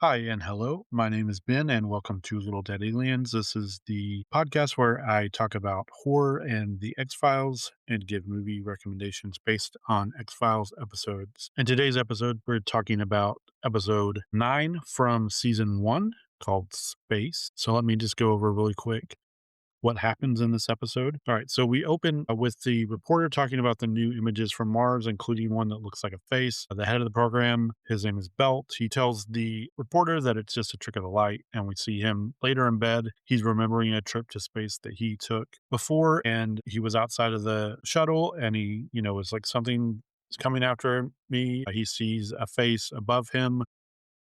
Hi and hello. My name is Ben, and welcome to Little Dead Aliens. This is the podcast where I talk about horror and the X Files and give movie recommendations based on X Files episodes. In today's episode, we're talking about episode 9 from season 1 called Space. So let me just go over really quick what happens in this episode. All right, so we open with the reporter talking about the new images from Mars, including one that looks like a face. The head of the program, his name is Belt. He tells the reporter that it's just a trick of the light, and we see him later in bed. He's remembering a trip to space that he took before, and he was outside of the shuttle, and he was like something is coming after me. He sees a face above him,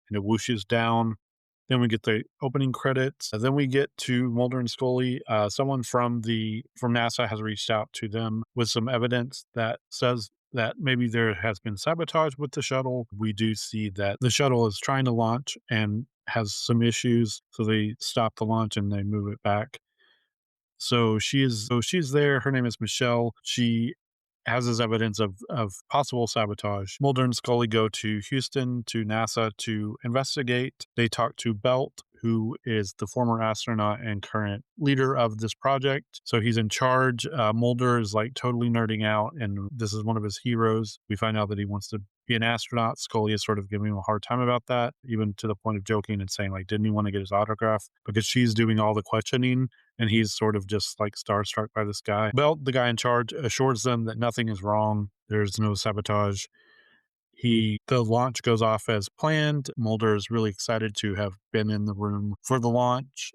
and it whooshes down. Then we get the opening credits. Then we get to Mulder and Scully. Someone from NASA has reached out to them with some evidence that says that maybe there has been sabotage with the shuttle. We do see that the shuttle is trying to launch and has some issues, so they stop the launch and they move it back. So she's there. Her name is Michelle. She has this evidence of possible sabotage. Mulder and Scully go to Houston to NASA to investigate. They talk to Belt, who is the former astronaut and current leader of this project. So he's in charge. Mulder is like totally nerding out, and this is one of his heroes. We find out that he wants to be an astronaut. Scully is sort of giving him a hard time about that, even to the point of joking and saying, like, didn't he want to get his autograph? Because she's doing all the questioning and he's sort of just like starstruck by this guy. Belt, the guy in charge, assures them that nothing is wrong. There's no sabotage. The launch goes off as planned. Mulder is really excited to have been in the room for the launch.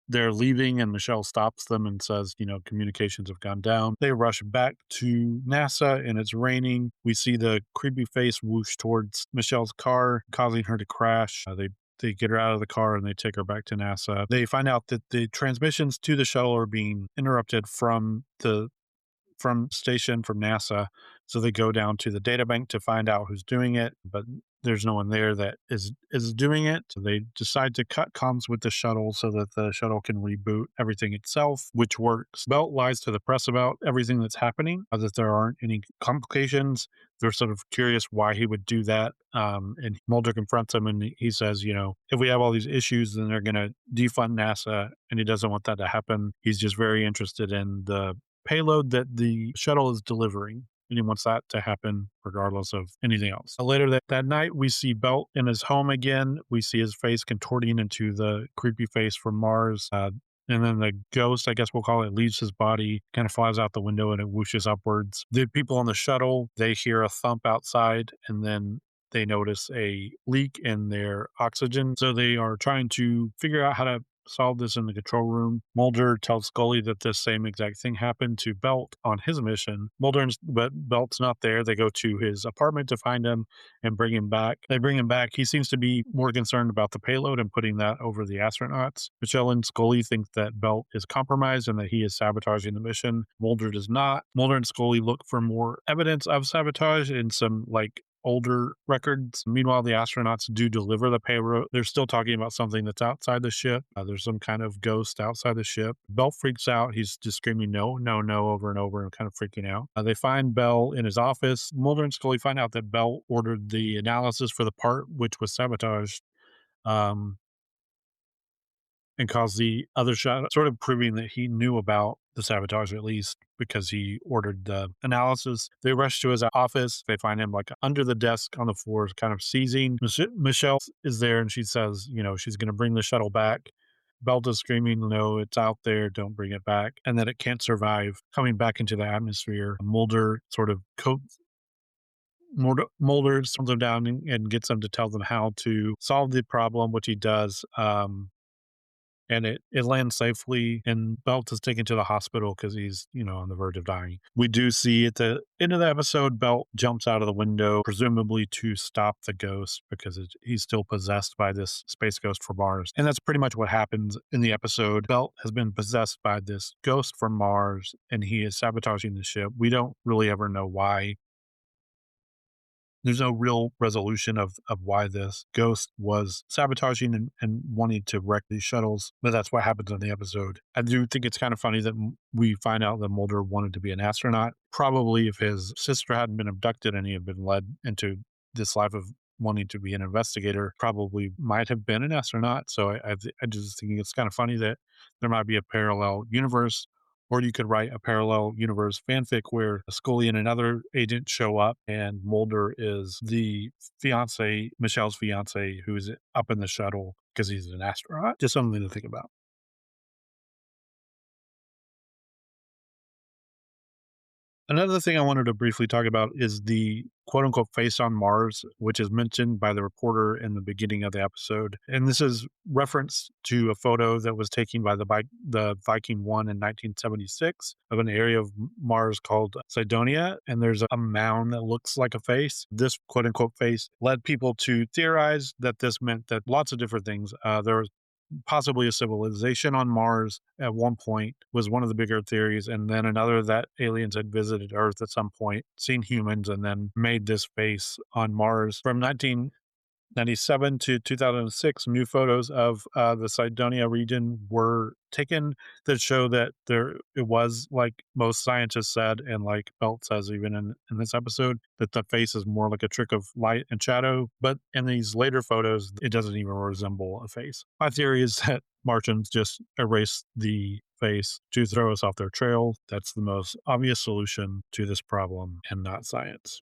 They're leaving, and Michelle stops them and says, communications have gone down. They rush back to NASA, and it's raining. We see the creepy face whoosh towards Michelle's car, causing her to crash. They get her out of the car and they take her back to NASA. They find out that the transmissions to the shuttle are being interrupted from NASA. So they go down to the data bank to find out who's doing it, but there's no one there that is doing it. So they decide to cut comms with the shuttle so that the shuttle can reboot everything itself, which works. Belt lies to the press about everything that's happening, that there aren't any complications. They're sort of curious why he would do that. And Mulder confronts him and he says, if we have all these issues, then they're going to defund NASA, and he doesn't want that to happen. He's just very interested in the payload that the shuttle is delivering, and he wants that to happen regardless of anything else. Later that night, we see Belt in his home again. We see his face contorting into the creepy face from Mars. And then the ghost, I guess we'll call it, leaves his body, kind of flies out the window, and it whooshes upwards. The people on the shuttle, they hear a thump outside, and then they notice a leak in their oxygen. So they are trying to figure out how to solve this in the control room. Mulder tells Scully that this same exact thing happened to Belt on his mission. But Belt's not there. They go to his apartment to find him and bring him back. They bring him back. He seems to be more concerned about the payload and putting that over the astronauts. Michelle and Scully think that Belt is compromised and that he is sabotaging the mission. Mulder does not. Mulder and Scully look for more evidence of sabotage in some older records. Meanwhile, the astronauts do deliver the payload. They're still talking about something that's outside the ship. There's some kind of ghost outside the ship. Bell freaks out. He's just screaming, no, no, no, over and over and kind of freaking out. They find Bell in his office. Mulder and Scully find out that Bell ordered the analysis for the part which was sabotaged. And caused the other shot, sort of proving that he knew about the sabotage, at least because he ordered the analysis. They rush to his office. They find him under the desk on the floor, kind of seizing. Michelle is there, and she says, she's going to bring the shuttle back. Belta's screaming, no, it's out there, don't bring it back, and that it can't survive coming back into the atmosphere. Mulder calms them down and gets them to tell them how to solve the problem, which he does. And it lands safely, and Belt is taken to the hospital because he's, on the verge of dying. We do see at the end of the episode, Belt jumps out of the window, presumably to stop the ghost because he's still possessed by this space ghost from Mars. And that's pretty much what happens in the episode. Belt has been possessed by this ghost from Mars, and he is sabotaging the ship. We don't really ever know why. There's no real resolution of why this ghost was sabotaging and wanting to wreck these shuttles, but that's what happens in the episode. I do think it's kind of funny that we find out that Mulder wanted to be an astronaut. Probably if his sister hadn't been abducted and he had been led into this life of wanting to be an investigator probably might have been an astronaut. So I just think it's kind of funny that there might be a parallel universe, or you could write a parallel universe fanfic where Scully and another agent show up, and Mulder is the fiance, Michelle's fiance, who's up in the shuttle because he's an astronaut. Just something to think about. Another thing I wanted to briefly talk about is the quote unquote face on Mars, which is mentioned by the reporter in the beginning of the episode. And this is reference to a photo that was taken by the Viking 1 in 1976 of an area of Mars called Cydonia. And there's a mound that looks like a face. This quote unquote face led people to theorize that this meant that lots of different things. There was possibly a civilization on Mars at one point was one of the bigger theories, and then another that aliens had visited Earth at some point, seen humans, and then made this base on Mars. From 1997 to 2006, new photos of the Cydonia region were taken that show that there it was like most scientists said, and like Belt says even in this episode, that the face is more like a trick of light and shadow. But in these later photos, it doesn't even resemble a face. My theory is that Martians just erased the face to throw us off their trail. That's the most obvious solution to this problem and not science.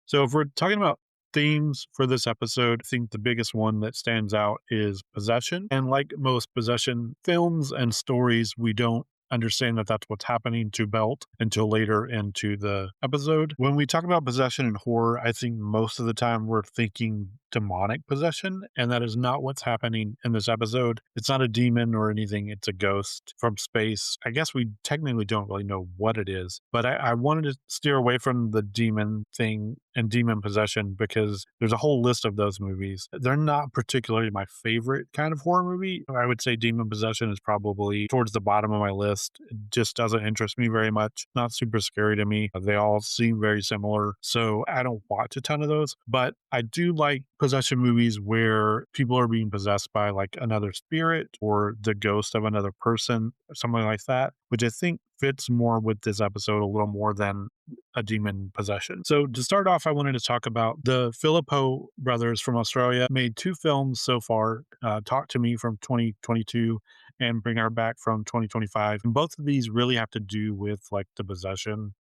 So if we're talking about themes for this episode, I think the biggest one that stands out is possession. And like most possession films and stories, we don't understand that that's what's happening to Belt until later into the episode. When we talk about possession in horror, I think most of the time we're thinking demonic possession, and that is not what's happening in this episode. It's not a demon or anything, it's a ghost from space. I guess we technically don't really know what it is, but I wanted to steer away from the demon thing and demon possession because there's a whole list of those movies. They're not particularly my favorite kind of horror movie. I would say demon possession is probably towards the bottom of my list. It just doesn't interest me very much. Not super scary to me. They all seem very similar. So I don't watch a ton of those, but I do like possession movies where people are being possessed by like another spirit or the ghost of another person or something like that, which I think fits more with this episode a little more than a demon possession. So to start off, I wanted to talk about the Filippo brothers from Australia made two films so far, Talk to Me from 2022 and Bring Her Back from 2025. And both of these really have to do with like the possession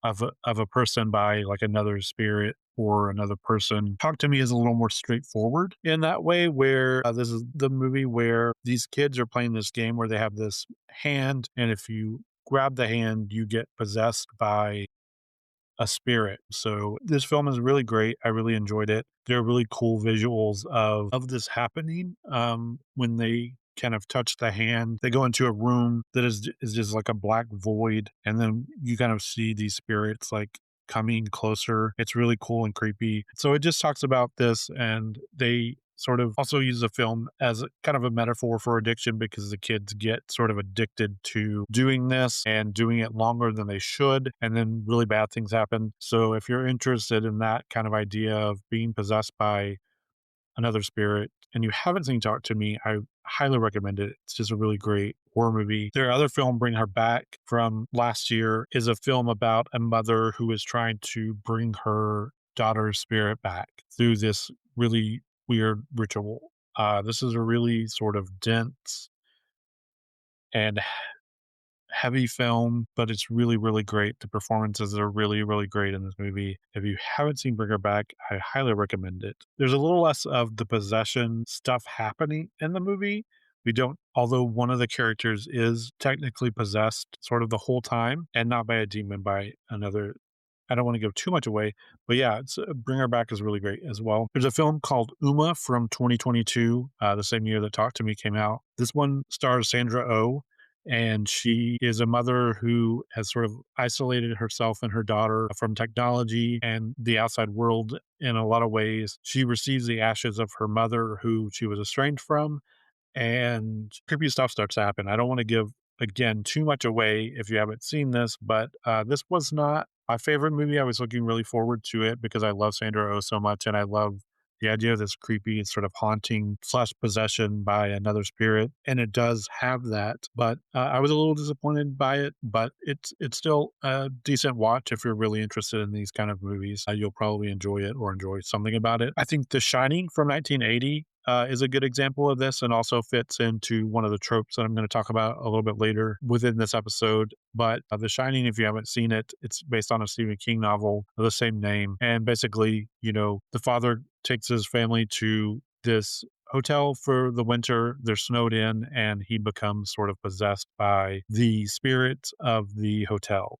of a person by like another spirit or another person. Talk to Me is a little more straightforward in that way, where this is the movie where these kids are playing this game where they have this hand, and if you grab the hand, you get possessed by a spirit. So this film is really great. I really enjoyed it. There are really cool visuals of this happening. When they kind of touch the hand, they go into a room that is just like a black void, and then you kind of see these spirits like coming closer. It's really cool and creepy. So it just talks about this, and they sort of also use the film as a, kind of a metaphor for addiction because the kids get sort of addicted to doing this and doing it longer than they should, and then really bad things happen. So if you're interested in that kind of idea of being possessed by another spirit and you haven't seen Talk to Me, I highly recommend it. It's just a really great horror movie. Their other film, Bring Her Back, from last year, is a film about a mother who is trying to bring her daughter's spirit back through this really weird ritual. This is a really sort of dense and heavy film, but it's really, really great. The performances are really, really great in this movie. If you haven't seen Bring Her Back, I highly recommend it. There's a little less of the possession stuff happening in the movie. We don't, although one of the characters is technically possessed sort of the whole time and not by a demon, by another. I don't want to give too much away, but yeah, it's Bring Her Back is really great as well. There's a film called Uma from 2022, the same year that Talk to Me came out. This one stars Sandra Oh, and she is a mother who has sort of isolated herself and her daughter from technology and the outside world in a lot of ways. She receives the ashes of her mother, who she was estranged from, and creepy stuff starts to happen. I don't want to give again too much away if you haven't seen this, but this was not my favorite movie. I was looking really forward to it because I love Sandra Oh so much, and I love the idea of this creepy sort of haunting slash possession by another spirit, and it does have that. But I was a little disappointed by it, but it's still a decent watch if you're really interested in these kind of movies. You'll probably enjoy it or enjoy something about it. I think The Shining from 1980 is a good example of this and also fits into one of the tropes that I'm going to talk about a little bit later within this episode. But The Shining, if you haven't seen it, it's based on a Stephen King novel of the same name. And basically, the father takes his family to this hotel for the winter. They're snowed in, and he becomes sort of possessed by the spirits of the hotel.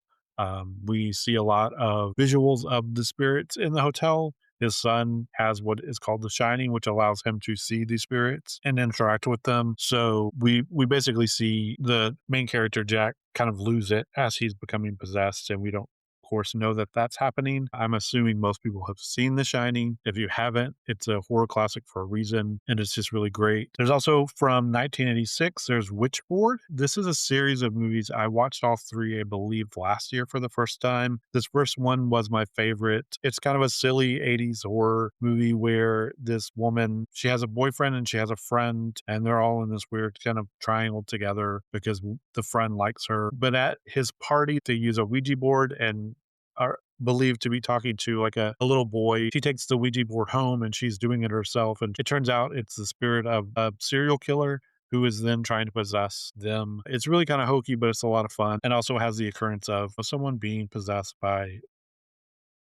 We see a lot of visuals of the spirits in the hotel. His son has what is called the Shining, which allows him to see these spirits and interact with them. So we basically see the main character Jack kind of lose it as he's becoming possessed, and we don't course, know that that's happening. I'm assuming most people have seen The Shining. If you haven't, it's a horror classic for a reason, and it's just really great. There's also from 1986, there's Witchboard. This is a series of movies. I watched all three, I believe, last year for the first time. This first one was my favorite. It's kind of a silly 80s horror movie where this woman, she has a boyfriend and she has a friend, and they're all in this weird kind of triangle together because the friend likes her. But at his party, they use a Ouija board and are believed to be talking to like a little boy. She takes the Ouija board home and she's doing it herself. And it turns out it's the spirit of a serial killer who is then trying to possess them. It's really kind of hokey, but it's a lot of fun. And also has the occurrence of someone being possessed by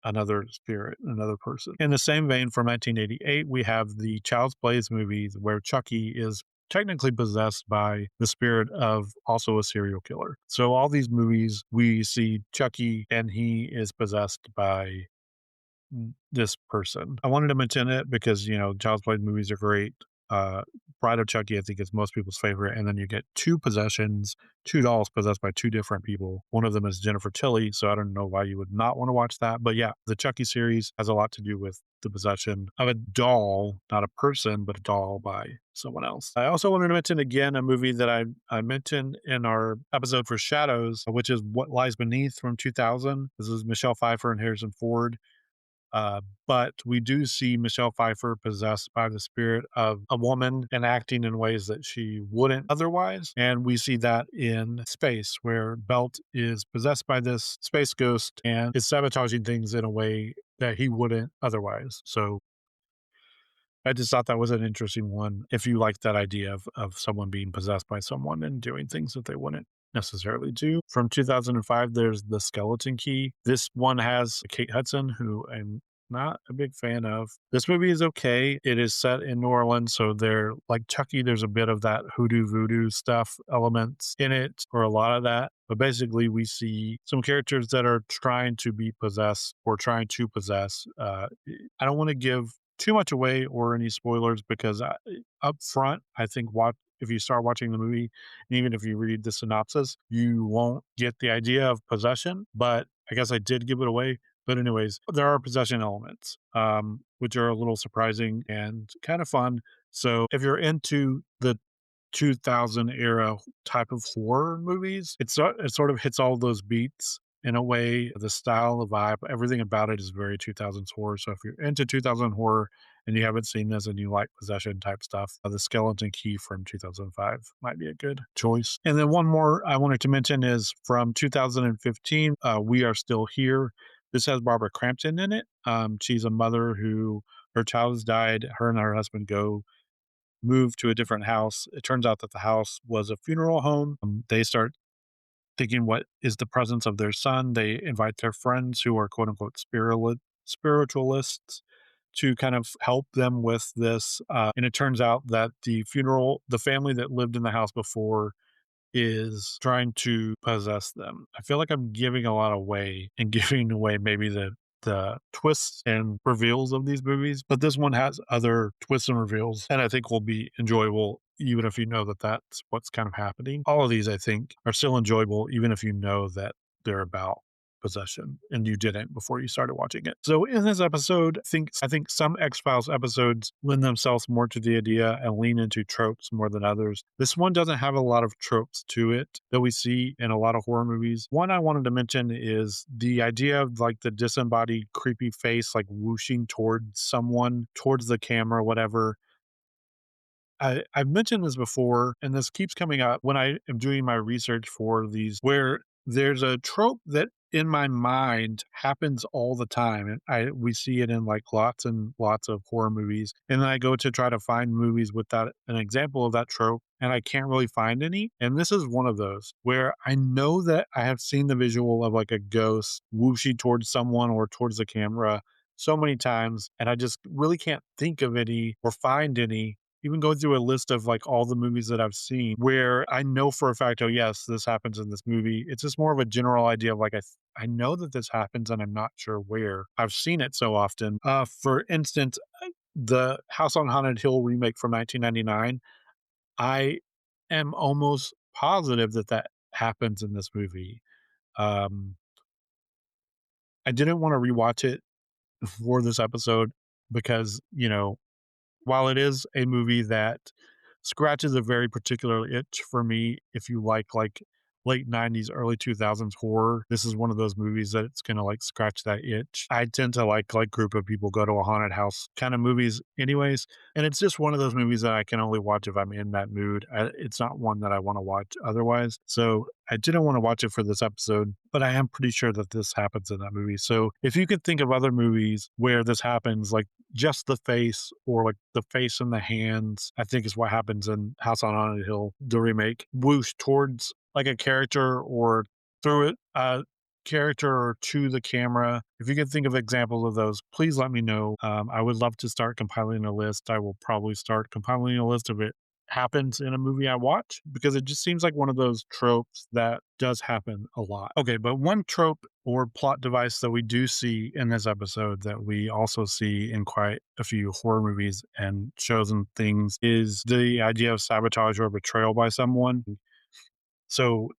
another spirit, another person. In the same vein, from 1988, we have the Child's Plays movies where Chucky is technically possessed by the spirit of also a serial killer. So all these movies, we see Chucky and he is possessed by this person. I wanted to mention it because, Child's Play movies are great. Uh, Bride of Chucky, I think, is most people's favorite. And then you get two possessions, two dolls possessed by two different people. One of them is Jennifer Tilly. So I don't know why you would not want to watch that. But yeah, the Chucky series has a lot to do with the possession of a doll, not a person, but a doll by someone else. I also wanted to mention again a movie that I mentioned in our episode for Shadows, which is What Lies Beneath from 2000. This is Michelle Pfeiffer and Harrison Ford. But we do see Michelle Pfeiffer possessed by the spirit of a woman and acting in ways that she wouldn't otherwise. And we see that in Space, where Belt is possessed by this space ghost and is sabotaging things in a way that he wouldn't otherwise. So I just thought that was an interesting one. If you like that idea of someone being possessed by someone and doing things that they wouldn't necessarily do. From 2005, there's The Skeleton Key. This one has Kate Hudson, who I'm not a big fan of. This movie is okay. It is set in New Orleans, so they're like Chucky, there's a bit of that hoodoo voodoo stuff elements in it, or a lot of that. But basically, we see some characters that are trying to be possessed or trying to possess. I don't want to give too much away or any spoilers because up front, I think if you start watching the movie, and even if you read the synopsis, you won't get the idea of possession. But I guess I did give it away. But anyways, there are possession elements, which are a little surprising and kind of fun. So if you're into the 2000 era type of horror movies, it sort of hits all those beats in a way. The style, the vibe, everything about it is very 2000s horror. So if you're into 2000 horror and you haven't seen this and you like possession type stuff, The Skeleton Key from 2005 might be a good choice. And then one more I wanted to mention is from 2015, We Are Still Here. This has Barbara Crampton in it. She's a mother who her child has died. Her and her husband go move to a different house. It turns out that the house was a funeral home. They start thinking, what is the presence of their son? They invite their friends who are quote unquote spiritualists to kind of help them with this. And it turns out that the family that lived in the house before is trying to possess them. I feel like I'm giving a lot away and giving away maybe the twists and reveals of these movies, but this one has other twists and reveals, and I think will be enjoyable even if you know that that's what's kind of happening. All of these, I think, are still enjoyable even if you know that they're about possession and you didn't before you started watching it. So in this episode, I think some X-Files episodes lend themselves more to the idea and lean into tropes more than others. This one doesn't have a lot of tropes to it that we see in a lot of horror movies. One I wanted to mention is the idea of like the disembodied creepy face like whooshing towards someone, towards the camera, whatever. I've mentioned this before, and this keeps coming up when I am doing my research for these, where there's a trope that in my mind happens all the time. And we see it in like lots and lots of horror movies. And then I go to try to find movies with that an example of that trope, and I can't really find any. And this is one of those where I know that I have seen the visual of like a ghost whooshing towards someone or towards the camera so many times, and I just really can't think of any or find any, even going through a list of like all the movies that I've seen where I know for a fact, oh yes, this happens in this movie. It's just more of a general idea of like I know that this happens and I'm not sure where. I've seen it so often. For instance, the House on Haunted Hill remake from 1999. I am almost positive that that happens in this movie. Um, I didn't want to rewatch it for this episode because while it is a movie that scratches a very particular itch for me, if you like late 90s, early 2000s horror, this is one of those movies that it's gonna like scratch that itch. I tend to like group of people go to a haunted house kind of movies anyways, and it's just one of those movies that I can only watch if I'm in that mood. It's not one that I want to watch otherwise. So I didn't want to watch it for this episode, but I am pretty sure that this happens in that movie. So if you could think of other movies where this happens, like just the face or like the face and the hands, I think is what happens in House on Haunted Hill, the remake, whoosh towards like a character or through it, character or to the camera. If you can think of examples of those, please let me know. I would love to start compiling a list. I will probably start compiling a list of it happens in a movie I watch because it just seems like one of those tropes that does happen a lot. Okay, but one trope or plot device that we do see in this episode that we also see in quite a few horror movies and shows and things is the idea of sabotage or betrayal by someone. So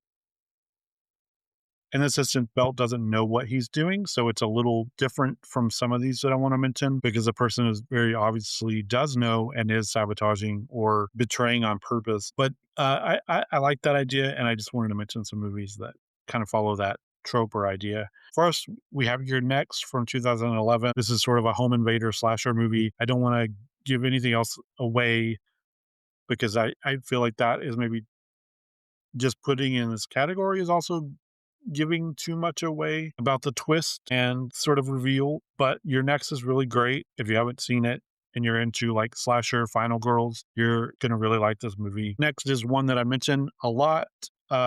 in this instance, Belt doesn't know what he's doing, so it's a little different from some of these that I want to mention because the person is very obviously does know and is sabotaging or betraying on purpose. But I like that idea, and I just wanted to mention some movies that kind of follow that trope or idea. First, we have Your Next from 2011. This is sort of a home invader slasher movie. I don't want to give anything else away because I feel like that is maybe just putting in this category is also giving too much away about the twist and sort of reveal. But Your Next is really great. If you haven't seen it and you're into like slasher final girls, you're going to really like this movie. Next is one that I mentioned a lot,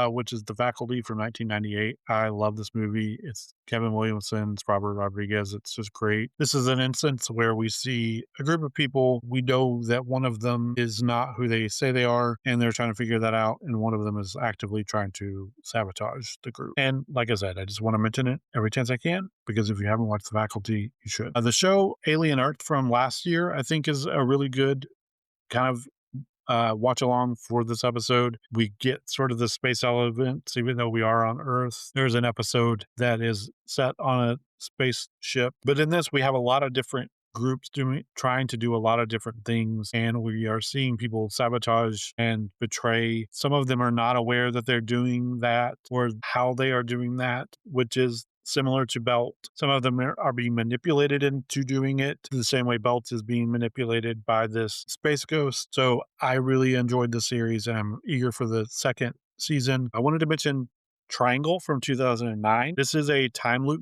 which is The Faculty from 1998. I love this movie. It's Kevin Williamson, it's Robert Rodriguez. It's just great. This is an instance where we see a group of people. We know that one of them is not who they say they are, and they're trying to figure that out. And one of them is actively trying to sabotage the group. And like I said, I just want to mention it every chance I can because if you haven't watched The Faculty, you should. The show Alien Earth from last year, I think, is a really good kind of watch along for this episode. We get sort of the space elements, even though we are on Earth. There's an episode that is set on a spaceship, but in this, we have a lot of different groups trying to do a lot of different things, and we are seeing people sabotage and betray. Some of them are not aware that they're doing that or how they are doing that, which is similar to Belt. Some of them are being manipulated into doing it the same way Belt is being manipulated by this space ghost. So I really enjoyed the series and I'm eager for the second season. I wanted to mention Triangle from 2009. This is a time loop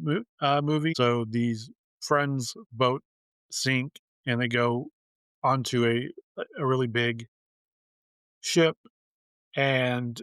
movie. So these friends boat sink and they go onto a really big ship, and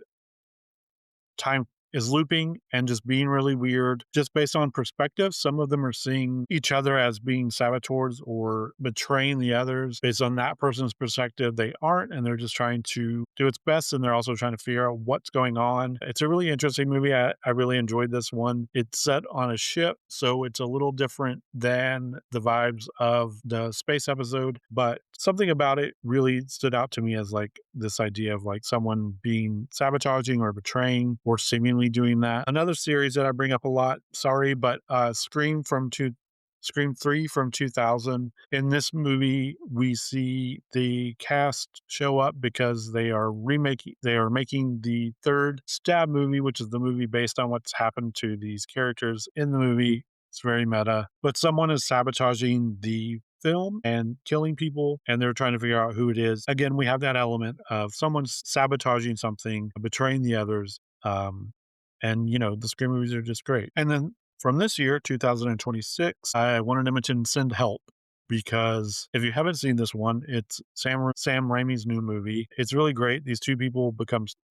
time is looping and just being really weird. Just based on perspective, some of them are seeing each other as being saboteurs or betraying the others. Based on that person's perspective, they aren't, and they're just trying to do its best, and they're also trying to figure out what's going on. It's a really interesting movie. I really enjoyed this one. It's set on a ship, so it's a little different than the vibes of the space episode, but something about it really stood out to me as like this idea of like someone being sabotaging or betraying or seemingly me doing that. Another series that I bring up a lot, sorry, but Scream 3 from 2000. In this movie, we see the cast show up because they are making the third Stab movie, which is the movie based on what's happened to these characters in the movie. It's very meta, but someone is sabotaging the film and killing people, and they're trying to figure out who it is. Again, we have that element of someone sabotaging something, betraying the others. And the Scream movies are just great. And then from this year, 2026, I wanted to mention Send Help, because if you haven't seen this one, it's Sam Raimi's new movie. It's really great. These two people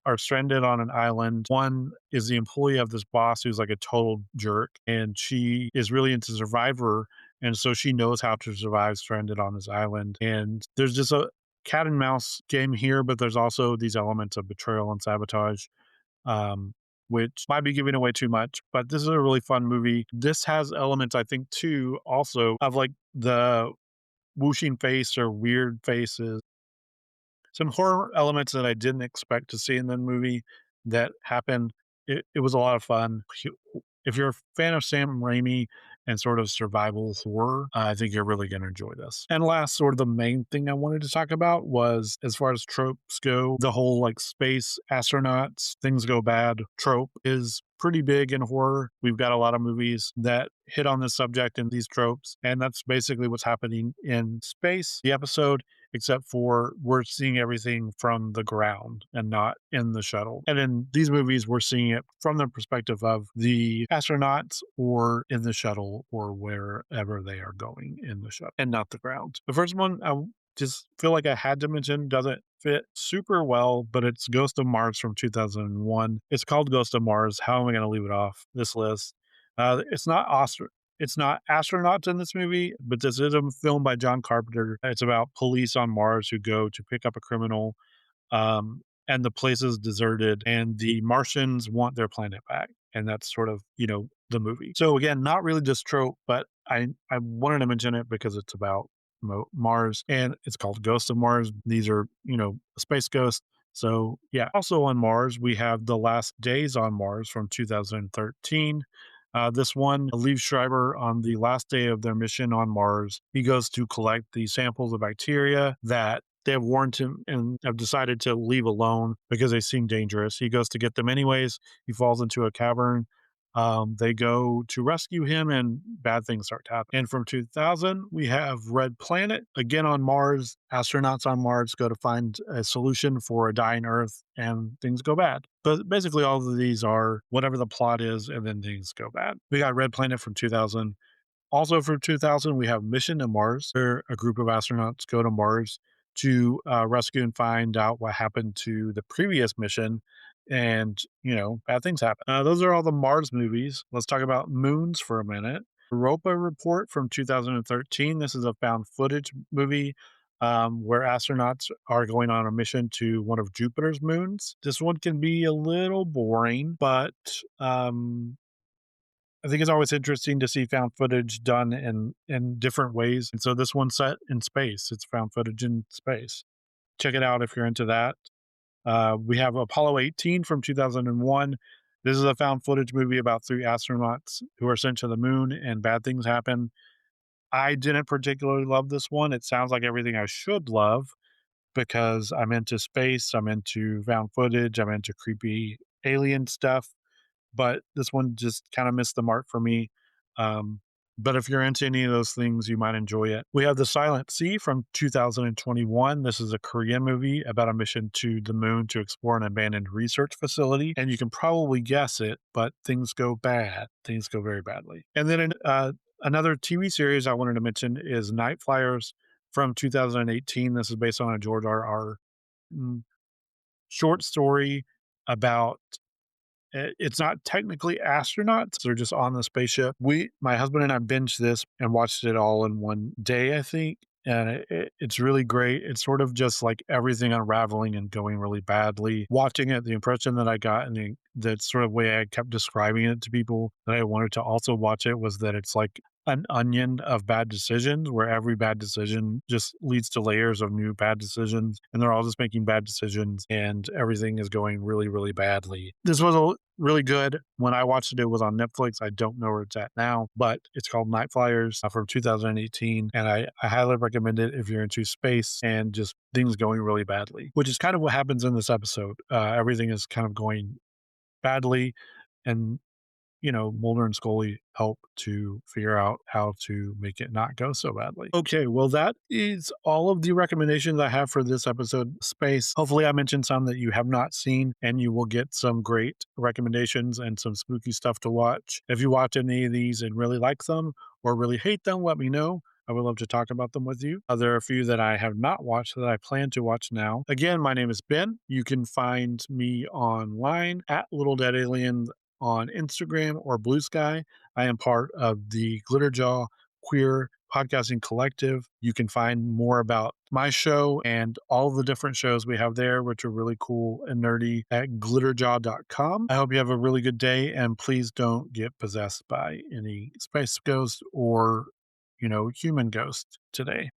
are stranded on an island. One is the employee of this boss who's like a total jerk, and she is really into Survivor, and so she knows how to survive stranded on this island. And there's just a cat and mouse game here, but there's also these elements of betrayal and sabotage, um, which might be giving away too much, but this is a really fun movie. This has elements, I think, too, also of like the whooshing face or weird faces, some horror elements that I didn't expect to see in the movie that happened. It was a lot of fun. If you're a fan of Sam Raimi and sort of survival horror, I think you're really going to enjoy this. And last, sort of the main thing I wanted to talk about was, as far as tropes go, the whole like space astronauts, things go bad trope is pretty big in horror. We've got a lot of movies that hit on this subject and these tropes, and that's basically what's happening in Space, the episode, except for we're seeing everything from the ground and not in the shuttle. And in these movies, we're seeing it from the perspective of the astronauts or in the shuttle or wherever they are going in the shuttle, and not the ground. The first one, I just feel like I had to mention, doesn't fit super well, but it's Ghost of Mars from 2001. It's called Ghost of Mars. How am I going to leave it off this list? It's not astronauts in this movie, but this is a film by John Carpenter. It's about police on Mars who go to pick up a criminal, and the place is deserted, and the Martians want their planet back. And that's sort of, the movie. So again, not really just trope, but I wanted to mention it because it's about Mars, and it's called Ghost of Mars. These are, space ghosts. So yeah, also on Mars, we have The Last Days on Mars from 2013. This one leaves Schreiber on the last day of their mission on Mars. He goes to collect the samples of bacteria that they have warned him and have decided to leave alone because they seem dangerous. He goes to get them anyways. He falls into a cavern. They go to rescue him, and bad things start to happen. And from 2000, we have Red Planet. Again on Mars, astronauts on Mars go to find a solution for a dying Earth, and things go bad. But basically, all of these are whatever the plot is, and then things go bad. We got Red Planet from 2000. Also from 2000, we have Mission to Mars, where a group of astronauts go to Mars to rescue and find out what happened to the previous mission. And, bad things happen. Those are all the Mars movies. Let's talk about moons for a minute. Europa Report from 2013. This is a found footage movie where astronauts are going on a mission to one of Jupiter's moons. This one can be a little boring, but I think it's always interesting to see found footage done in different ways. And so this one's set in space. It's found footage in space. Check it out if you're into that. We have Apollo 18 from 2001. This is a found footage movie about three astronauts who are sent to the moon and bad things happen. I didn't particularly love this one. It sounds like everything I should love because I'm into space, I'm into found footage, I'm into creepy alien stuff, but this one just kind of missed the mark for me. Um, but if you're into any of those things, you might enjoy it. We have The Silent Sea from 2021. This is a Korean movie about a mission to the moon to explore an abandoned research facility. And you can probably guess it, but things go bad. Things go very badly. And then another TV series I wanted to mention is Night Flyers from 2018. This is based on a George R. Mm, short story about it's not technically astronauts, they're just on the spaceship. My husband and I binged this and watched it all in one day, I think, and it's really great. It's sort of just like everything unraveling and going really badly. Watching it, the impression that I got and the sort of way I kept describing it to people that I wanted to also watch it was that it's like an onion of bad decisions where every bad decision just leads to layers of new bad decisions, and they're all just making bad decisions and everything is going really, really badly. This was really good. When I watched it, it was on Netflix. I don't know where it's at now, but it's called Night Flyers from 2018. And I highly recommend it if you're into space and just things going really badly, which is kind of what happens in this episode. Everything is kind of going badly. And Mulder and Scully help to figure out how to make it not go so badly. Okay, well, that is all of the recommendations I have for this episode, Space. Hopefully, I mentioned some that you have not seen, and you will get some great recommendations and some spooky stuff to watch. If you watch any of these and really like them or really hate them, let me know. I would love to talk about them with you. There are a few that I have not watched that I plan to watch now. Again, my name is Ben. You can find me online at Little Dead Alien on Instagram or Blue Sky. I am part of the Glitterjaw Queer Podcasting Collective. You can find more about my show and all of the different shows we have there, which are really cool and nerdy, at glitterjaw.com. I hope you have a really good day, and please don't get possessed by any space ghost or human ghost today.